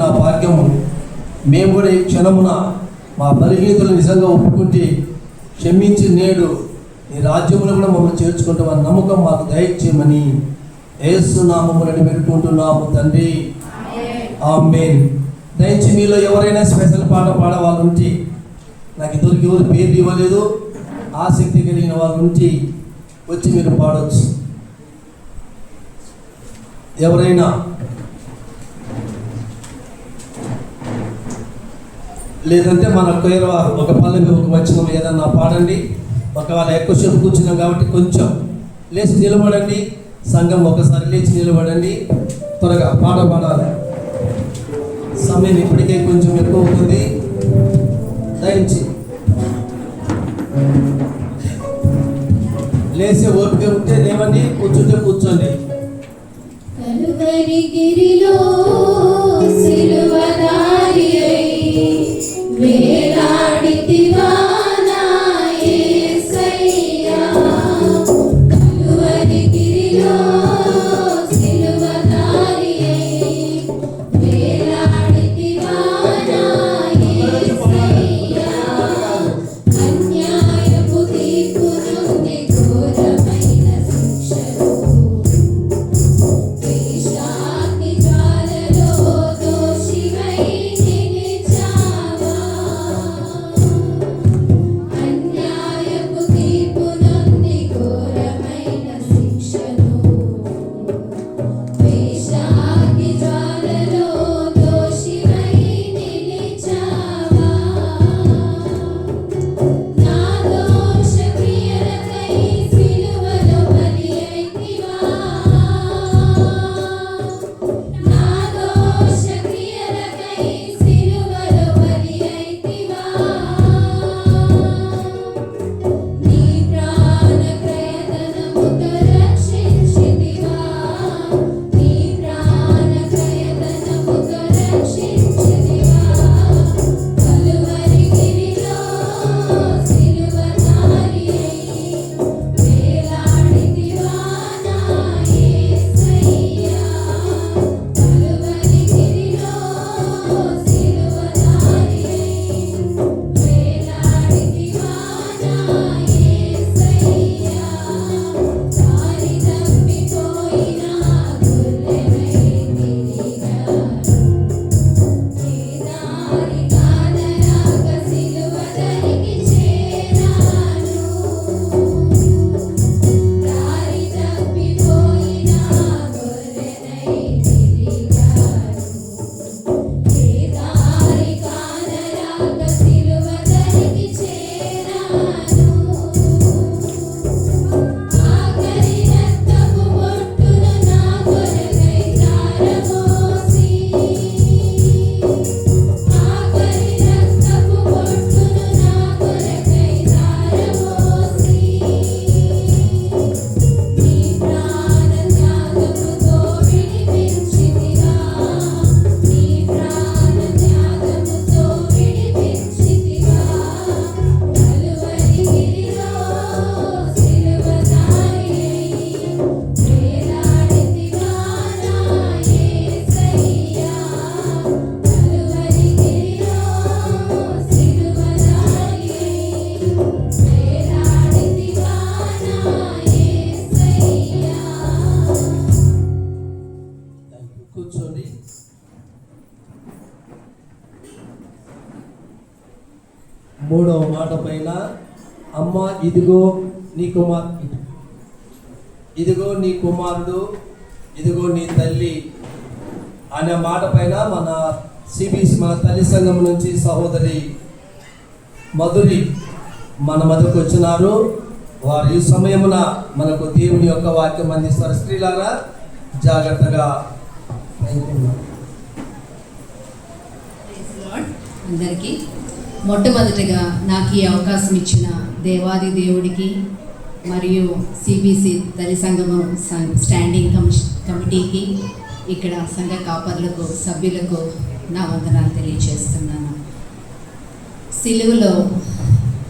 నా భాగ్యము. మేము కూడా ఈ క్షణమున మా బలహీనతలు నిజంగా ఒప్పుకుంటే క్షమించి నేడు నీ రాజ్యములో కూడా మమ్మల్ని చేర్చుకుంటామని నమ్మకం మాకు దయచేయమని యేసు నామములను పెట్టుకుంటున్నాము తండ్రి, ఆమేన్. దయచేసి మీలో ఎవరైనా స్పెషల్ పాట పాడే వాళ్ళు ఉంటే, నాకు ఇద్దరికి ఎవరు పేరు ఇవ్వలేదు, ఆసక్తి కలిగిన వాళ్ళు ఉంటే వచ్చి మీరు పాడవచ్చు. ఎవరైనా లేదంటే మన కొయ్యవారు ఒక పల్లవి ఒక వచనం ఏదన్నా పాడండి. ఒకవేళ ఎక్కువసేపు కూర్చున్నాం కాబట్టి కొంచెం లేచి నిలబడండి. సంఘం ఒకసారి లేచి నిలబడండి. త్వరగా పాడాలి. సమయం ఇప్పటికే కొంచెం ఎక్కువ అవుతుంది. దయించి లేచే ఓపిక ఉంటే లేవండి, కూర్చుంటే కూర్చోండి. కలువరిగిరిలో సిలువదారియై వేలాడితివా నా యేసయ్యా. కలువరిగిరిలో సిలువదారియై వేలాడితివా నా యేసయ్యా. అన్యాయపు తీర్పు నుండి ఘోరమైన శిక్షను వేషాగ్ని జ్వాలలో దోషివై నిలిచావా. అన్యాయపు తీర్పు నుండి ఘోరమైన శిక్షను వేషాగ్ని జ్వాలలో దోషివై నిలిచావా. నా దోష క్రియలకై సిలువలో బలి అయితివా. నా దోష క్రియలకై సిలువలో బలి అయితివా. నీ ప్రాణ ప్రయతనముతో రక్షించితివా. నీ ప్రాణ ప్రయతనముతో రక్షించితివా. కలువరిగిరిలో సిలువదారియై వేలాడితివా నా యేసయ్యా. కలువరిగిరిలో సిలువదారియై వేలాడితివా నా యేసయ్యా. దారి తప్పిపోయిన గొర్రెనై తిరిగాను. ఏ దారి కానరాక సిలువదరికి చేరాను. దారి తప్పిపోయిన గొర్రెనై తిరిగాను. ఏ దారి కానరాక సిలువదరికి చేరాను. ఆఖరి రక్తపు బొట్టును నా కొరకై ధారపోసి. ఆఖరి రక్తపు బొట్టును నా కొరకై ధారపోసి. నీ ప్రాణ త్యాగముతో విడిపించితివా. నీ ప్రాణ త్యాగముతో విడిపించితివా. కలువరిగిరిలో సిలువదారియై వేలాడితివా నా యేసయ్యా. కలువరిగిరిలో సిలువదారియై వేలాడితివా నా యేసయ్యా. కూర్చోండి. మూడవ మాట పైన అమ్మ ఇదిగో నీ కుమారుడు, ఇదిగో నీ కుమారుడు, ఇదిగో నీ తల్లి అనే మాట పైన మన సిబిసి మన తల్లి సంఘం నుంచి సహోదరి మధురి మన మధ్యకు వచ్చినారు. వారు ఈ సమయమున మనకు దేవుని యొక్క వాక్యం అందిస్తారు. స్త్రీలారా జాగ్రత్తగా అందరికీ మొట్టమొదటిగా నాకు ఈ అవకాశం ఇచ్చిన దేవాది దేవుడికి మరియు సిబిసి తల్లి సంఘము స్టాండింగ్ కమిటీకి, ఇక్కడ సంఘ కాపర్లకు, సభ్యులకు నా వందనాలు తెలియజేస్తున్నాను. సిలువలో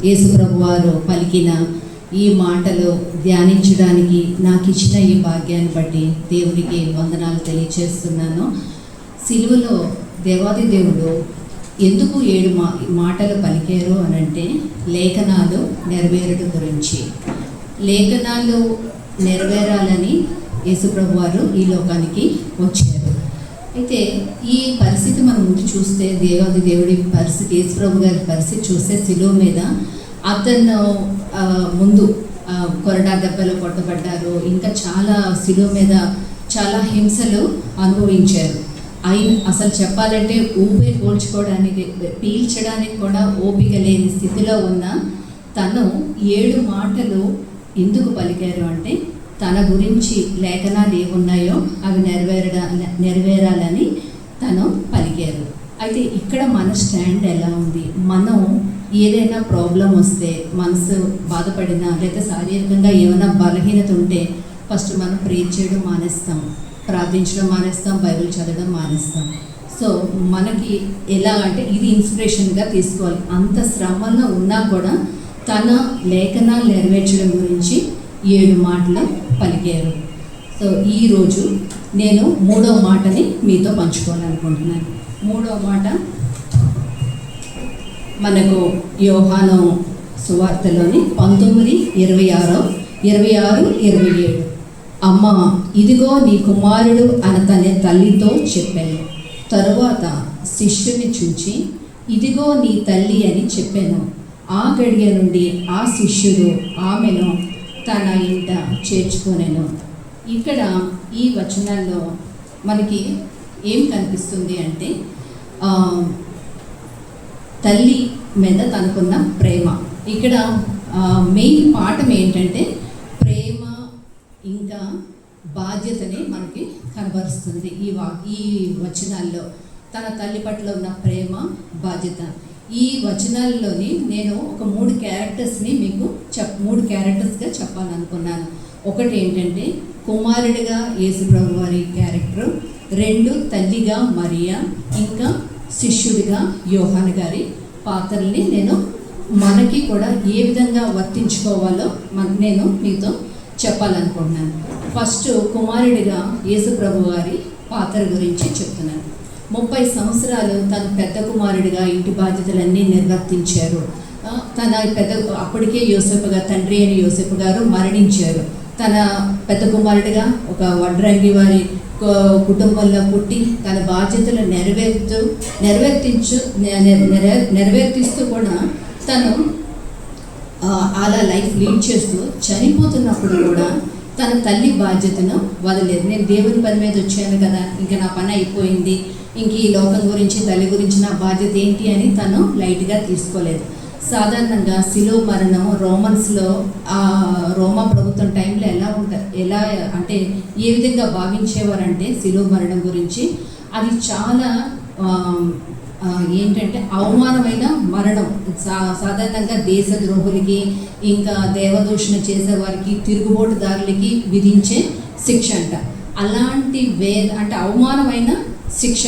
యేసుప్రభు వారు పలికిన ఈ మాటలు ధ్యానించడానికి నాకు ఇచ్చిన ఈ భాగ్యాన్ని బట్టి దేవునికి వందనాలు తెలియజేస్తున్నాను. సిలువలో దేవాది దేవుడు ఎందుకు 7 మాటలు పలికారు అని అంటే లేఖనాలు నెరవేరడం గురించి. లేఖనాలు నెరవేరాలని యేసుప్రభు వారు ఈ లోకానికి వచ్చారు. అయితే ఈ పరిస్థితి మనం ముందు చూస్తే దేవాది దేవుడి పరిస్థితి, యేసుప్రభు గారి పరిస్థితి చూస్తే శిలువ మీద అతను ముందు కొరడా దెబ్బలు కొట్టబడ్డారు, ఇంకా చాలా శిలువ మీద చాలా హింసలు అనుభవించారు. అసలు చెప్పాలంటే ఊపిరి పోల్చుకోవడానికి పీల్చడానికి కూడా ఓపిక లేని స్థితిలో ఉన్న తను 7 మాటలు ఎందుకు పలికారు అంటే తన గురించి లేఖనాలు ఏమున్నాయో అవి నెరవేరాలని తను పలికారు. అయితే ఇక్కడ మన స్టాండ్ ఎలా ఉంది? మనం ఏదైనా ప్రాబ్లం వస్తే, మనసు బాధపడినా లేదా శారీరకంగా ఏమైనా బలహీనత ఉంటే ఫస్ట్ మనం ప్రేర్ చేయడం మానేస్తాం, ప్రార్థించడం మానేస్తాం, బైబిల్ చదవడం మానేస్తాం. సో మనకి ఎలా అంటే ఇది ఇన్స్పిరేషన్గా తీసుకోవాలి. అంత శ్రమలో ఉన్నా కూడా తన లేఖనాలు నెరవేర్చడం గురించి 7 మాటలు పలికారు. సో ఈరోజు నేను 3వ మాటని మీతో పంచుకోవాలనుకుంటున్నాను. 3వ మాట మనకు యోహాను సువార్తలోని 19:26-27 అమ్మ ఇదిగో నీ కుమారుడు అని తన తల్లితో చెప్పాను. తరువాత శిష్యుని చూచి ఇదిగో నీ తల్లి అని చెప్పాను. ఆ గడియ నుండి ఆ శిష్యుడు ఆమెను తన ఇంట చేర్చుకొనెను. ఇక్కడ ఈ వచనాల్లో మనకి ఏం కనిపిస్తుంది అంటే తల్లి మీద తనకున్న ప్రేమ. ఇక్కడ మెయిన్ పాఠం ఏంటంటే ప్రేమ ఇంకా బాధ్యతని మనకి కనబరుస్తుంది ఈ వచనాల్లో. తన తల్లి పట్ల ఉన్న ప్రేమ, బాధ్యత. ఈ వచనాల్లోని నేను ఒక 3 క్యారెక్టర్స్ని మీకు 3 క్యారెక్టర్స్గా చెప్పాలనుకున్నాను. ఒకటి ఏంటంటే కుమారుడిగా యేసుప్రభు వారి క్యారెక్టర్, 2 తల్లిగా మరియా, ఇంకా శిష్యుడిగా యోహాను గారి పాత్రల్ని నేను మనకి కూడా ఏ విధంగా వర్తించుకోవాలో నేను మీతో చెప్పాలనుకుంటున్నాను. ఫస్ట్ కుమారుడిగా యేసుప్రభు వారి పాత్ర గురించి చెప్తున్నాను. 30 సంవత్సరాలు తను పెద్ద కుమారుడిగా ఇంటి బాధ్యతలన్నీ నిర్వర్తించారు. అప్పటికే యోసేపు గారు, తండ్రి అయిన యోసేపు గారు మరణించారు. తన పెద్ద కుమారుడిగా ఒక వడ్రంగి వారి కుటుంబంలో పుట్టి తన బాధ్యతలు నెరవేర్తిస్తూ కూడా తను అలా లైఫ్ లీడ్ చేస్తూ చనిపోతున్నప్పుడు కూడా తన తల్లి బాధ్యతను వదలేదు. నేను దేవుని పని మీద వచ్చాను కదా, ఇంకా నా పని అయిపోయింది, ఇంక ఈ లోకం గురించి తల్లి గురించి నా బాధ్యత ఏంటి అని తను లైట్గా తీసుకోలేదు. సాధారణంగా శిలువ మరణం రోమన్స్లో రోమా ప్రభుత్వం టైంలో ఎలా అంటే ఏ విధంగా భావించేవారంటే శిలువ మరణం గురించి అది చాలా ఏంటంటే అవమానమైన మరణం. సాధారణంగా దేశద్రోహులకి, ఇంకా దేవదూషణ చేసేవారికి, తిరుగుబోటుదారులకి విధించే శిక్ష అంట. అలాంటి అంటే అవమానమైన శిక్ష,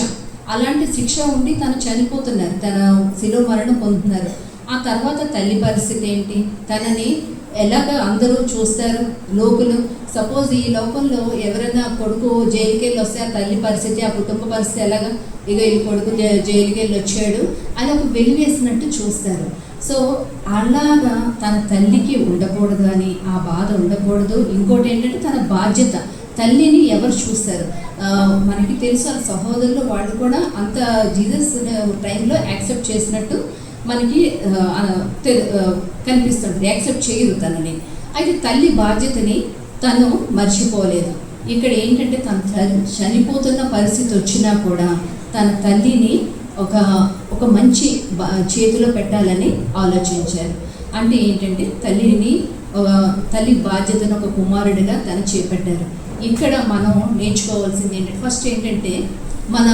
అలాంటి శిక్ష ఉండి తను చనిపోతున్నారు, తన శిలువ మరణం పొందుతున్నారు. ఆ తర్వాత తల్లి పరిస్థితి ఏంటి? తనని ఎలాగ అందరూ చూస్తారు లోకులు. సపోజ్ ఈ లోకంలో ఎవరైనా కొడుకు జైలుకి వెళ్ళి వస్తే ఆ తల్లి పరిస్థితి, ఆ కుటుంబ పరిస్థితి ఎలాగా, ఇక ఈ కొడుకు జైలుకి వెళ్ళి వచ్చాడు అని ఒక వెలివేసినట్టు చూస్తారు. సో అలాగా తన తల్లికి ఉండకూడదు అని, ఆ బాధ ఉండకూడదు. ఇంకోటి ఏంటంటే తన బాధ్యత, తల్లిని ఎవరు చూస్తారు? మనకి తెలుసు ఆ సహోదరులు వాళ్ళు కూడా అంత జీసస్ టైంలో యాక్సెప్ట్ చేసినట్టు మనకి కనిపిస్తుంది. యాక్సెప్ట్ చేయరు తనని. అయితే తల్లి బాధ్యతని తను మర్చిపోలేదు. ఇక్కడ ఏంటంటే తను చనిపోతున్న పరిస్థితి వచ్చినా కూడా తన తల్లిని ఒక మంచి చేతిలో పెట్టాలని ఆలోచించారు. అంటే ఏంటంటే తల్లి బాధ్యతను ఒక కుమారుడిగా తను చేపట్టారు. ఇక్కడ మనం నేర్చుకోవాల్సింది ఏంటంటే ఫస్ట్ ఏంటంటే మన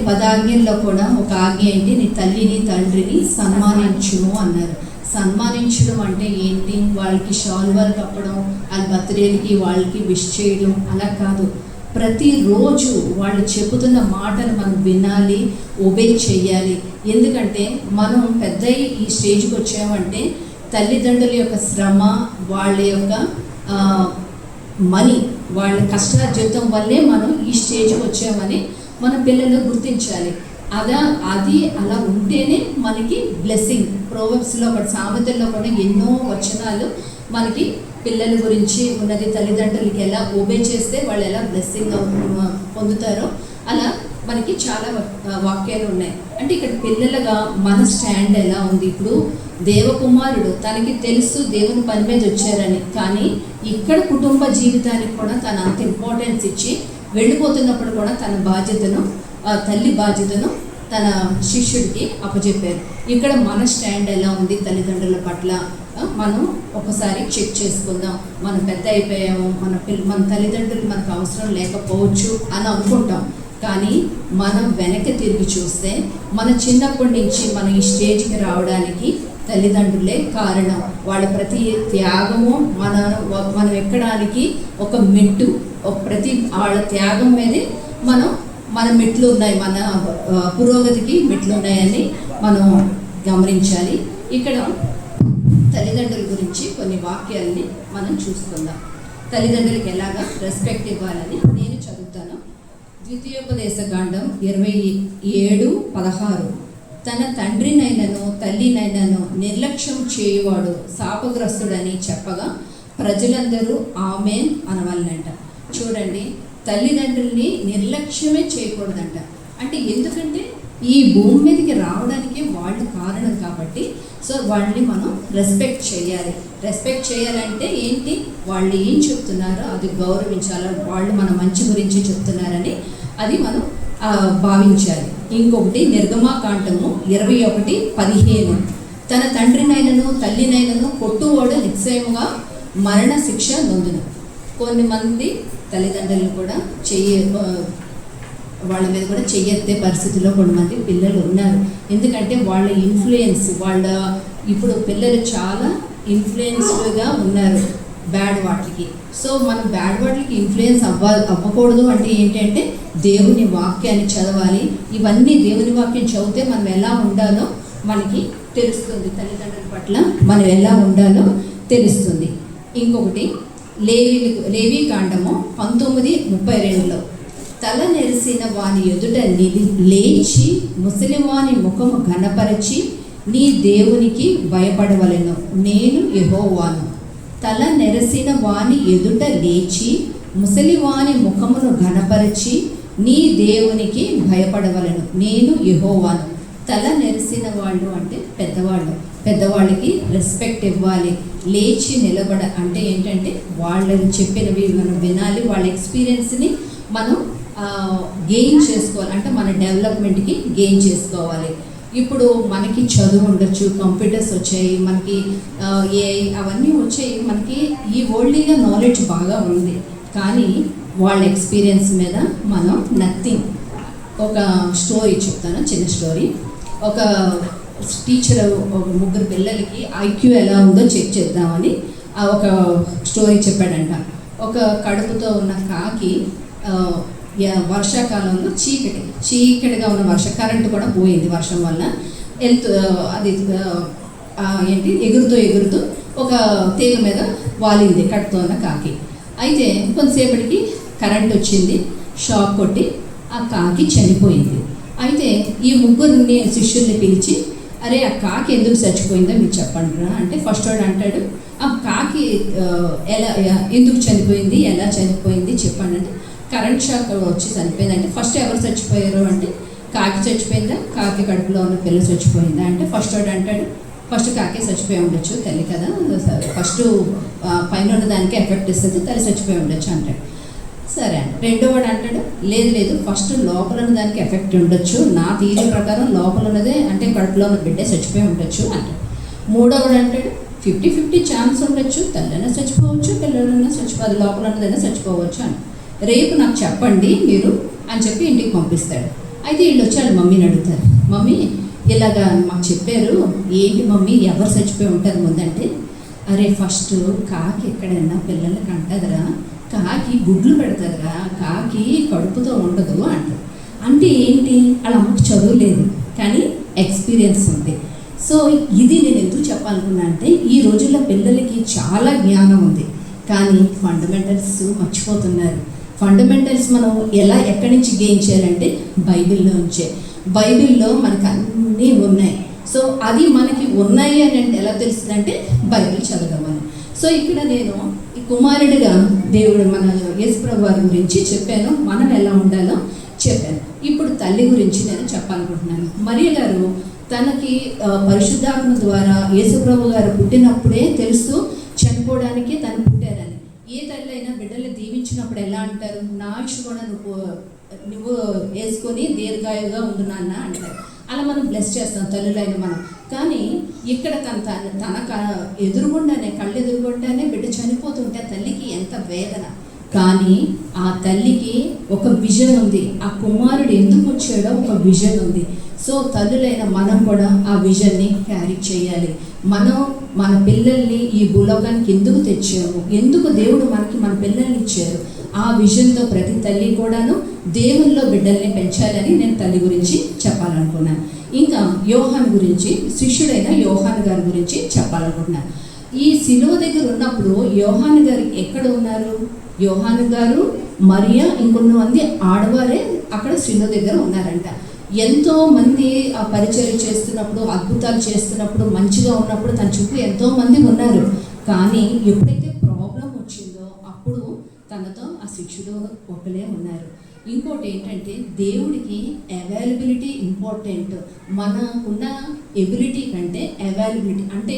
10 ఆజ్ఞల్లో కూడా ఒక ఆజ్ఞ ఏంటి? నీ తల్లిని తండ్రిని సన్మానించుము అన్నారు. సన్మానించడం అంటే ఏంటి? వాళ్ళకి షాల్వాలు కప్పడం, వాళ్ళ బర్త్డేలకి వాళ్ళకి విష్ చేయడం అలా కాదు. ప్రతిరోజు వాళ్ళు చెబుతున్న మాటలు మనం వినాలి, ఒబే చేయాలి. ఎందుకంటే మనం పెద్ద ఈ స్టేజ్కి వచ్చామంటే తల్లిదండ్రుల యొక్క శ్రమ, వాళ్ళ యొక్క మనీ, వాళ్ళ కష్టార్జితం వల్లే మనం ఈ స్టేజ్కి వచ్చామని మన పిల్లలు గుర్తించాలి. అది అలా ఉంటేనే మనకి బ్లెస్సింగ్. ప్రోవర్బ్స్లో ఒకటి, సామెతల్లో కూడా ఎన్నో వచనాలు మనకి పిల్లల గురించి ఉన్నది. తల్లిదండ్రులకి ఎలా ఒబే చేస్తే వాళ్ళు ఎలా బ్లెస్సింగ్ పొందుతారో అలా మనకి చాలా వాక్యాలు ఉన్నాయి. అంటే ఇక్కడ పిల్లలుగా మన స్టాండ్ ఎలా ఉంది? ఇప్పుడు దేవకుమారుడు తనకి తెలుసు దేవుని పని మీద వచ్చారని, కానీ ఇక్కడ కుటుంబ జీవితానికి కూడా తను అంత ఇంపార్టెన్స్ ఇచ్చి వెళ్ళిపోతున్నప్పుడు కూడా తన బాధ్యతను, తల్లి బాధ్యతను తన శిష్యుడికి అప్పచెప్పారు. ఇక్కడ మన స్టాండ్ ఎలా ఉంది తల్లిదండ్రుల పట్ల? మనం ఒకసారి చెక్ చేసుకుందాం. మనం పెద్ద అయిపోయాము, మన తల్లిదండ్రులు మనకు అవసరం లేకపోవచ్చు అని అనుకుంటాం. కానీ మనం వెనక్కి తిరిగి చూస్తే మన చిన్నప్పటి నుంచి మనం ఈ స్టేజ్కి రావడానికి తల్లిదండ్రులే కారణం. వాళ్ళ ప్రతి త్యాగము మనం ఎక్కడానికి ఒక మెట్టు. ప్రతి వాళ్ళ త్యాగం మీదే మన మెట్లు ఉన్నాయి, మన పురోగతికి మెట్లు ఉన్నాయని మనం గమనించాలి. ఇక్కడ తల్లిదండ్రుల గురించి కొన్ని వాక్యాలని మనం చూసుకుందాం. తల్లిదండ్రులకి ఎలాగా రెస్పెక్ట్ ఇవ్వాలని నేను చదువుతాను. ద్వితీయోపదేశకాండం 27:16. తన తండ్రినైనను తల్లినైనను నిర్లక్ష్యం చేయువాడు శాపగ్రస్తుడని చెప్పగా ప్రజలందరూ ఆమేన్ అనవాలంట. చూడండి, తల్లిదండ్రుల్ని నిర్లక్ష్యమే చేయకూడదంట. అంటే ఎందుకంటే ఈ భూమి మీదకి రావడానికి వాళ్ళు కారణం కాబట్టి, సో వాళ్ళని మనం రెస్పెక్ట్ చేయాలి. రెస్పెక్ట్ చేయాలంటే ఏంటి? వాళ్ళు ఏం చెప్తున్నారో అది గౌరవించాలి. వాళ్ళు మన మంచి గురించి చెప్తున్నారని అది మనం భావించాలి. ఇంకొకటి నిర్గమాకాండము 21:15. తన తండ్రినైనను తల్లినైనను కొట్టువాడు నిశ్చయముగా మరణ శిక్ష నొందును. కొన్ని మంది తల్లిదండ్రులు కూడా వాళ్ళ మీద కూడా చెయ్యెత్తే పరిస్థితిలో కొంతమంది పిల్లలు ఉన్నారు. ఎందుకంటే వాళ్ళ ఇన్ఫ్లుయెన్స్, ఇప్పుడు పిల్లలు చాలా ఇన్ఫ్లుయెన్స్డ్గా ఉన్నారు బ్యాడ్ వాటికి. సో మనం బ్యాడ్ వాటికి ఇన్ఫ్లుయెన్స్ అవ్వకూడదు అంటే ఏంటంటే దేవుని వాక్యాన్ని చదవాలి. ఇవన్నీ దేవుని వాక్యం చదివితే మనం ఎలా ఉండాలో మనకి తెలుస్తుంది. తల్లిదండ్రుల పట్ల మనం ఎలా ఉండాలో తెలుస్తుంది. ఇంకొకటి లేవీకాండము 19:32. తల నెరిసిన వాని ఎదుట లేచి ముసలివాని ముఖము ఘనపరచి నీ దేవునికి భయపడవలెను, నేను యెహోవాను. తల నెరసిన వాని ఎదుట లేచి ముసలివాని ముఖమును ఘనపరచి నీ దేవునికి భయపడవలెను, నేను యెహోవాను. తల నెరిసిన వాళ్ళు అంటే పెద్దవాళ్ళకి రెస్పెక్ట్ ఇవ్వాలి. లేచి నిలబడ అంటే ఏంటంటే వాళ్ళని చెప్పినవి మనం వినాలి. వాళ్ళ ఎక్స్పీరియన్స్ని మనం గెయిన్ చేసుకోవాలి. అంటే మన డెవలప్మెంట్కి గెయిన్ చేసుకోవాలి. ఇప్పుడు మనకి చదువు ఉండొచ్చు, కంప్యూటర్స్ వచ్చాయి, మనకి ఏఐ అవన్నీ వచ్చాయి, మనకి ఈ వరల్డ్లీగా నాలెడ్జ్ బాగా ఉంది. కానీ వాళ్ళ ఎక్స్పీరియన్స్ మీద మనం నథింగ్. ఒక స్టోరీ చెప్తాను, చిన్న స్టోరీ. ఒక టీచర్ ముగ్గురు పిల్లలకి ఐక్యూ ఎలా ఉందో చెక్ చేద్దామని ఒక స్టోరీ చెప్పాడంట. ఒక కడుపుతో ఉన్న కాకి వర్షాకాలంలో చీకటిగా ఉన్న కరెంటు కూడా పోయింది వర్షం వల్ల. ఎగురుతూ ఒక తీగ మీద వాలింది కడుపుతో ఉన్న కాకి. అయితే కొంతసేపటికి కరెంట్ వచ్చింది, షాక్ కొట్టి ఆ కాకి చనిపోయింది. అయితే ఈ ముగ్గురిని శిష్యుల్ని పిలిచి, అరే ఆ కాకి ఎందుకు చచ్చిపోయిందో మీరు చెప్పండి రా అంటే, ఫస్ట్ వాడు అంటాడు, ఆ కాకి ఎందుకు చనిపోయింది, ఎలా చనిపోయింది చెప్పండి అంటే, కరెంట్ షాక్ వచ్చి చనిపోయింది అంటే, ఫస్ట్ ఎవరు చచ్చిపోయారు అంటే, కాకి చచ్చిపోయిందా, కాకి కడుపులో ఉన్న పిల్ల చచ్చిపోయిందా అంటే, ఫస్ట్ వాడు అంటాడు, ఫస్ట్ కాకి చచ్చిపోయి ఉండొచ్చు, తల్లి కదా, ఫస్ట్ పైన ఉన్న దానికి ఎఫెక్ట్ ఇస్తుంది, తల్లి చచ్చిపోయి ఉండొచ్చు అంటాడు. సరే అండి. రెండోవాడు అంటాడు, లేదు ఫస్ట్ లోపల ఉన్న దానికి ఎఫెక్ట్ ఉండొచ్చు, నా థియరీ ప్రకారం లోపల ఉన్నదే అంటే కడుపులో ఉన్న బిడ్డే చచ్చిపోయి ఉండొచ్చు అంటాడు. మూడోవాడు అంటాడు, 50-50 ఛాన్స్ ఉండొచ్చు, తల్లైనా చచ్చిపోవచ్చు, పిల్లలైనా చచ్చిపోదు, లోపల ఉన్నదైనా చచ్చిపోవచ్చు అని. రేపు నాకు చెప్పండి మీరు అని చెప్పి ఇంటికి పంపిస్తాడు. అయితే వీళ్ళు వచ్చాడు మమ్మీని అడుగుతారు, మమ్మీ ఇలాగా మాకు చెప్పారు, ఏంటి మమ్మీ ఎవరు చచ్చిపోయి ఉంటారు ముందంటే, అరే ఫస్ట్ కాకి ఎక్కడైనా పిల్లలకి అంటదిరా, కాకి గుడ్లు పెడతారా, కాకి కడుపుతో ఉండదు అంటారు. అంటే ఏంటి, వాళ్ళ అమ్మకి చదువు లేదు కానీ ఎక్స్పీరియన్స్ ఉంది. సో ఇది నేను ఎందుకు చెప్పాలనుకున్నా అంటే, ఈ రోజుల్లో పిల్లలకి చాలా జ్ఞానం ఉంది కానీ ఫండమెంటల్స్ మర్చిపోతున్నారు. ఫండమెంటల్స్ మనం ఎక్కడి నుంచి గెయిన్ చేయాలంటే బైబిల్లో నుంచే. బైబిల్లో మనకు అన్నీ ఉన్నాయి. సో అది మనకి ఉన్నాయి అని అంటే ఎలా తెలుస్తుందంటే బైబిల్ చదవమని. సో ఇక్కడ నేను ఈ కుమారుడిగా దేవుడు మన యేసుప్రభు వారి గురించి చెప్పాను, మనం ఎలా ఉండాలో చెప్పాను. ఇప్పుడు తల్లి గురించి నేను చెప్పాలనుకుంటున్నాను. మరియ గారు తనకి పరిశుద్ధాత్మ ద్వారా యేసుప్రభు గారు పుట్టినప్పుడే తెలుసు చనిపోవడానికి తను పుట్టారని. ఏ తల్లి అయినా బిడ్డల్ని దీవించినప్పుడు ఎలా అంటారు, నా ఆయుష్ కూడా నువ్వు వేసుకొని దీర్ఘాయుగా ఉండు నాన్న అంటారు. అలా మనం బ్లెస్ చేస్తాం తల్లులైన మనం. కానీ ఇక్కడ తన ఎదురుగుండానే కళ్ళు ఎదురుగుండానే బిడ్డ చనిపోతుంటే తల్లికి ఎంత వేదన. కానీ ఆ తల్లికి ఒక విజన్ ఉంది, ఆ కుమారుడు ఎందుకు వచ్చాడో ఒక విజన్ ఉంది. సో తల్లులైన మనం కూడా ఆ విజన్ని క్యారీ చేయాలి. మనం మన పిల్లల్ని ఈ భూలోకానికి ఎందుకు తెచ్చాము, ఎందుకు దేవుడు మనకి మన పిల్లల్ని ఇచ్చారు, ఆ విజన్తో ప్రతి తల్లి కూడాను దేవుల్లో బిడ్డల్ని పెంచాలని నేను తల్లి గురించి చెప్పాలనుకున్నాను. ఇంకా యోహాన్ గురించి, శిష్యుడైన యోహాన్ గారి గురించి చెప్పాలనుకుంటున్నాను. ఈ సిలువ దగ్గర ఉన్నప్పుడు యోహాన్ గారు ఎక్కడ ఉన్నారు? యోహాన్ గారు, మరియా, ఇంకొన్ని మంది ఆడవారే అక్కడ సిలువ దగ్గర ఉన్నారంట. ఎంతో మంది ఆ పరిచర్య చేస్తున్నప్పుడు, అద్భుతాలు చేస్తున్నప్పుడు, మంచిగా ఉన్నప్పుడు తన చుట్టూ ఎంతో మంది ఉన్నారు. కానీ ఎప్పుడైతే ప్రాబ్లం వచ్చిందో అప్పుడు తనతో ఆ శిష్యుడు ఒకలే ఉన్నారు. ఇంకోటి ఏంటంటే దేవుడికి అవైలబిలిటీ ఇంపార్టెంట్. మనకున్న ఎబిలిటీ కంటే అవైలబిలిటీ, అంటే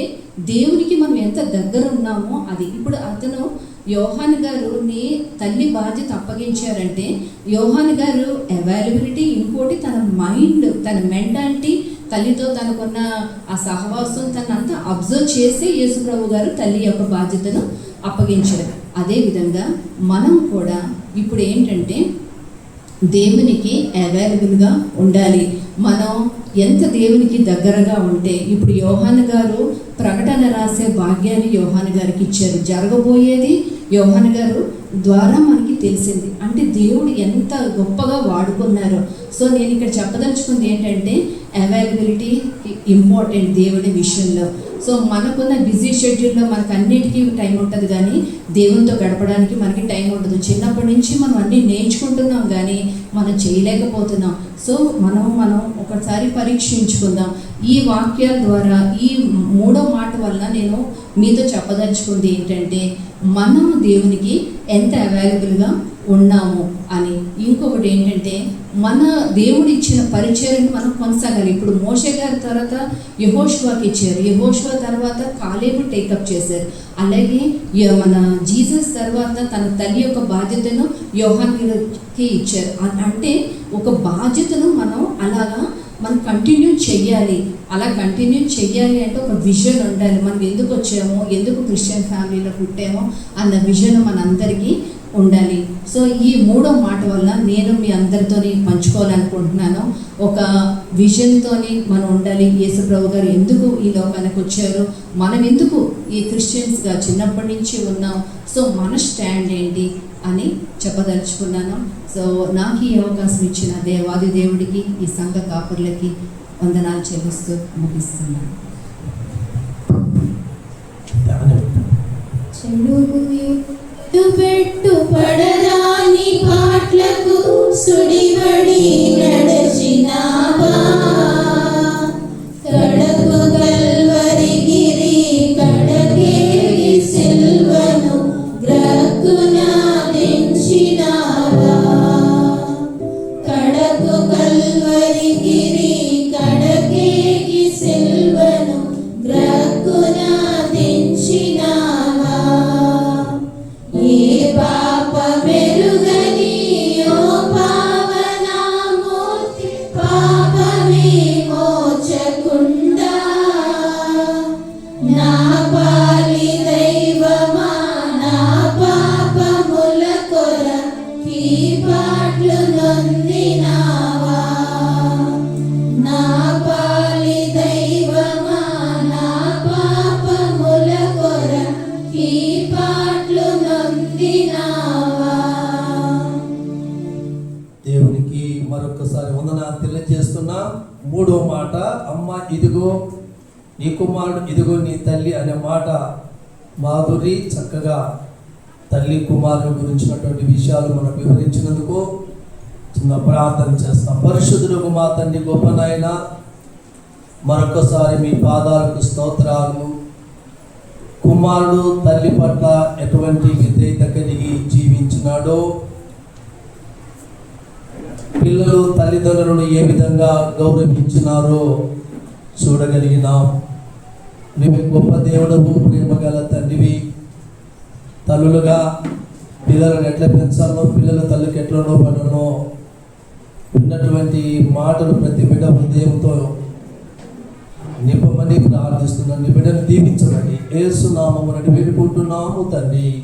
దేవునికి మనం ఎంత దగ్గర ఉన్నామో అది. ఇప్పుడు అతను యోహాన్ గారుని తల్లి బాధ్యత అప్పగించారంటే యోహాన్ గారు అవైలబిలిటీ, ఇంకోటి తన మైండ్, తన మెంటాలిటీ, తల్లితో తనకున్న ఆ సహవాసం తనంతా అబ్జర్వ్ చేసి యేసుప్రభు గారు తల్లి యొక్క బాధ్యతను అప్పగించారు. అదేవిధంగా మనం కూడా ఇప్పుడు ఏంటంటే దేవునికి అవైలబుల్గా ఉండాలి. మనం ఎంత దేవునికి దగ్గరగా ఉంటే, ఇప్పుడు యోహాన్ గారు ప్రకటన రాసే భాగ్యాన్ని యోహాన్ గారికి ఇచ్చారు. జరగబోయేది యోహాన్ గారు ద్వారా మనకి తెలిసింది. అంటే దేవుడు ఎంత గొప్పగా వాడుకున్నారో. సో నేను ఇక్కడ చెప్పదలుచుకుంది ఏంటంటే అవైలబిలిటీ ఇంపార్టెంట్ దేవుడి విషయంలో. సో మనకున్న బిజీ షెడ్యూల్లో మనకు అన్నిటికీ టైం ఉంటుంది, కానీ దేవునితో గడపడానికి మనకి టైం ఉండదు. చిన్నప్పటి నుంచి మనం అన్నీ నేర్చుకుంటున్నాం కానీ మనం చేయలేకపోతున్నాం. సో మనం ఒకసారి పరీక్షించుకుందాం. ఈ వాక్యాల ద్వారా, ఈ మూడో మాట వల్ల నేను మీతో చెప్పదలుచుకుంది ఏంటంటే మనం దేవునికి ఎంత అవైలబుల్గా ఉన్నాము అని. ఇంకొకటి ఏంటంటే మన దేవుడు ఇచ్చిన పరిచర్యను మనం కొనసాగాలి. ఇప్పుడు మోషే గారి తర్వాత యెహోషువాకి ఇచ్చారు, యెహోషువా తర్వాత కాలేబు టేకప్ చేశారు. అలాగే మన జీసస్ తర్వాత తన తల్లి యొక్క బాధ్యతను యోహాన్కి ఇచ్చారు. అంటే ఒక బాధ్యతను మనం కంటిన్యూ చెయ్యాలి. అలా కంటిన్యూ చెయ్యాలి అంటే ఒక విజన్ ఉండాలి. మనం ఎందుకు వచ్చామో, ఎందుకు క్రిస్టియన్ ఫ్యామిలీలో పుట్టామో అన్న విజన్ మనందరికీ ఉండాలి. సో ఈ మూడో మాట వల్ల నేను మీ అందరితో పంచుకోవాలనుకుంటున్నాను. ఒక విజన్తోని మనం ఉండాలి. యేసుప్రభు గారు ఎందుకు ఈ లోకానికి వచ్చారు, మనం ఎందుకు ఈ క్రిస్టియన్స్గా చిన్నప్పటి నుంచి ఉన్నాం, సో మన స్టాండ్ ఏంటి అని చెప్పదలుచుకున్నాను. సో నాకు ఈ అవకాశం ఇచ్చిన దేవాది దేవుడికి, ఈ సంఘ కాపురులకి వందనాలు చెల్లిస్తూ ముగిస్తున్నాను. పెట్టు పడరాని పాటలకు సుడివడి నడచినావా, కడకు కల్వరిగిరి కడకేగి సిల్వను గ్రక్కున దించినావా, కడకు కల్వరిగిరి కడకేగి సిల్వను గ్రక్కున దించినావా, ఏ పాప మెరుగని ఓ పావనామూర్తి పాపమే మోచకుండా, నా పాలి దైవమా నా పాపముల కొరకి పాట్లు నొందినావా, నా పాలి దైవమా నా పాపముల కొరకి పాట్లు నొందినావా. దేవునికి మరొకసారి వందనాలు తెలియజేస్తున్నా. మూడో మాట, అమ్మ ఇదిగో నీ కుమారుడు, ఇదిగో నీ తల్లి అనే మాట మాధురి చక్కగా తల్లి కుమారుడు గురించినటువంటి విషయాలు మనకు వివరించినందుకు ప్రార్థిస్తున్నా. ప్రార్థన చేస్తాం. పరిశుద్ధులకు మా తండ్రి గొప్ప నాయన, మరొకసారి మీ పాదాలకు స్తోత్రాలు. కుమారుడు తల్లి పట్ల ఎటువంటి విధేయత కలిగి జీవించినాడో, పిల్లలు తల్లిదండ్రులను ఏ విధంగా గౌరవించినారో చూడగలిగినాం. నువ్వు గొప్ప దేవుడవు, ప్రేమ గల తండ్రివి. తల్లులుగా పిల్లలను ఎట్లా పెంచాలో, పిల్లల తల్లికి ఎట్లా లోబడనో ఉన్నటువంటి మాటలు ప్రతి బిడ్డ హృదయంతో నింపమని ప్రార్థిస్తున్నాను. నీ బిడ్డను దీవించమని యేసు నామమున వేడుకుంటున్నాము తండ్రి.